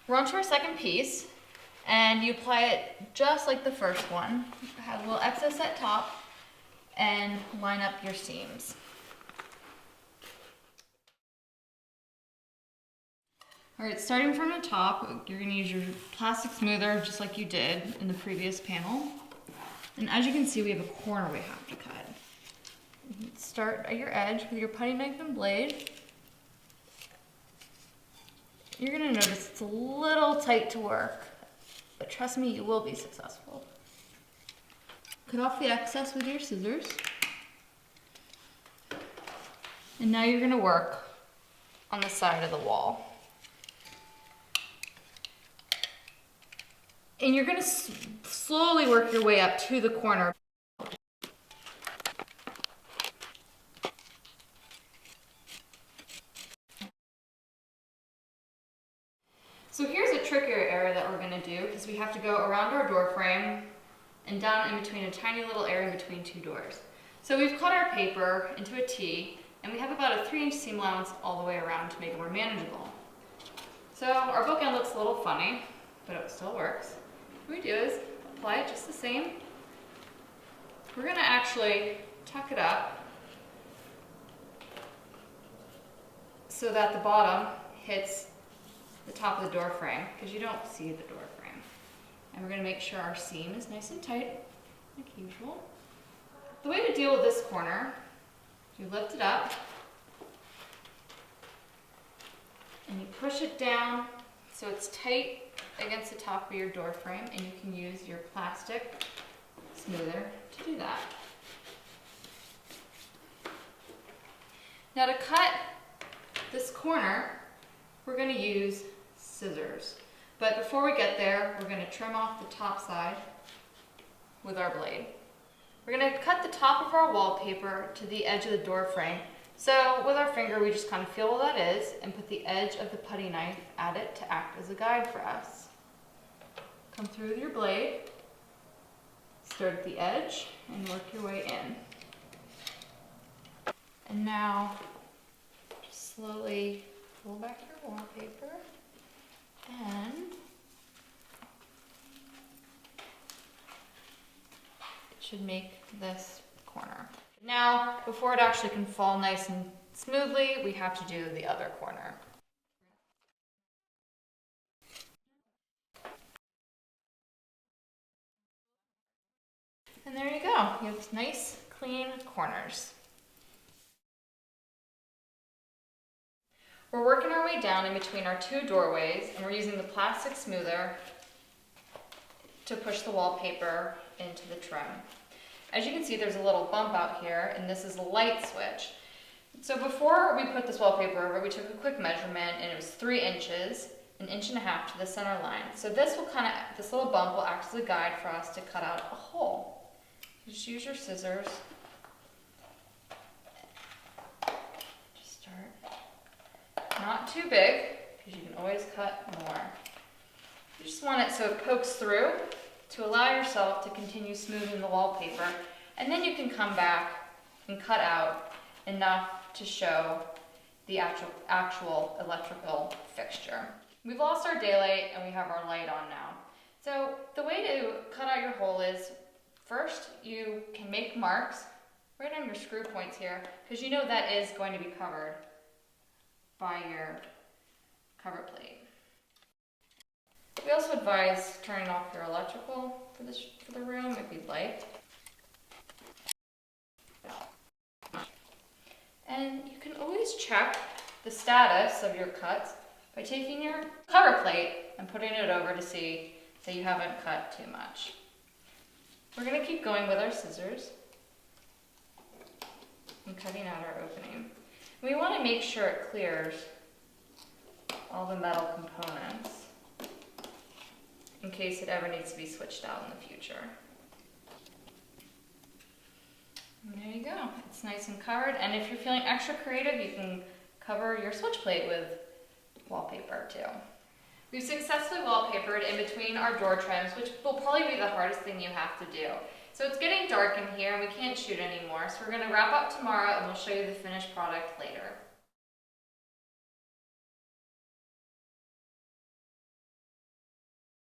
We're on to our second piece, and you apply it just like the first one. Have a little excess at top and line up your seams. All right, starting from the top, you're going to use your plastic smoother just like you did in the previous panel. And as you can see, we have a corner we have to cut. Start at your edge with your putty knife and blade. You're going to notice it's a little tight to work, but trust me, you will be successful. Cut off the excess with your scissors. And now you're going to work on the side of the wall. And you're going to slowly work your way up to the corner. So here's a trickier area that we're going to do, because we have to go around our door frame and down in between a tiny little area in between two doors. So we've cut our paper into a T, and we have about a 3-inch seam allowance all the way around to make it more manageable. So our bookend looks a little funny, but it still works. What we do is apply it just the same. We're going to actually tuck it up so that the bottom hits the top of the door frame, because you don't see the door frame. And we're going to make sure our seam is nice and tight, like usual. The way to deal with this corner, you lift it up and you push it down so it's tight against the top of your door frame, and you can use your plastic smoother to do that. Now to cut this corner, we're going to use scissors. But before we get there, we're going to trim off the top side with our blade. We're going to cut the top of our wallpaper to the edge of the door frame. So with our finger, we just kind of feel where that is and put the edge of the putty knife at it to act as a guide for us. Come through with your blade, start at the edge, and work your way in. And now, just slowly pull back your wallpaper, and it should make this corner. Now, before it actually can fall nice and smoothly, we have to do the other corner. And there you go. You have nice, clean corners. We're working our way down in between our two doorways, and we're using the plastic smoother to push the wallpaper into the trim. As you can see, there's a little bump out here, and this is a light switch. So before we put this wallpaper over, we took a quick measurement, and it was 3 inches, 1.5 inches to the center line. So this little bump will act as a guide for us to cut out a hole. Just use your scissors. Just start. Not too big, because you can always cut more. You just want it so it pokes through to allow yourself to continue smoothing the wallpaper, and then you can come back and cut out enough to show the actual electrical fixture. We've lost our daylight and we have our light on now. So the way to cut out your hole is, first you can make marks right on your screw points here, because you know that is going to be covered by your cover plate. We also advise turning off your electrical for the room if you'd like. And you can always check the status of your cuts by taking your cover plate and putting it over to see that you haven't cut too much. We're going to keep going with our scissors and cutting out our opening. We want to make sure it clears all the metal components in case it ever needs to be switched out in the future. And there you go. It's nice and covered, and if you're feeling extra creative, you can cover your switch plate with wallpaper too. We've successfully wallpapered in between our door trims, which will probably be the hardest thing you have to do. So it's getting dark in here and we can't shoot anymore, so we're going to wrap up tomorrow and we'll show you the finished product later.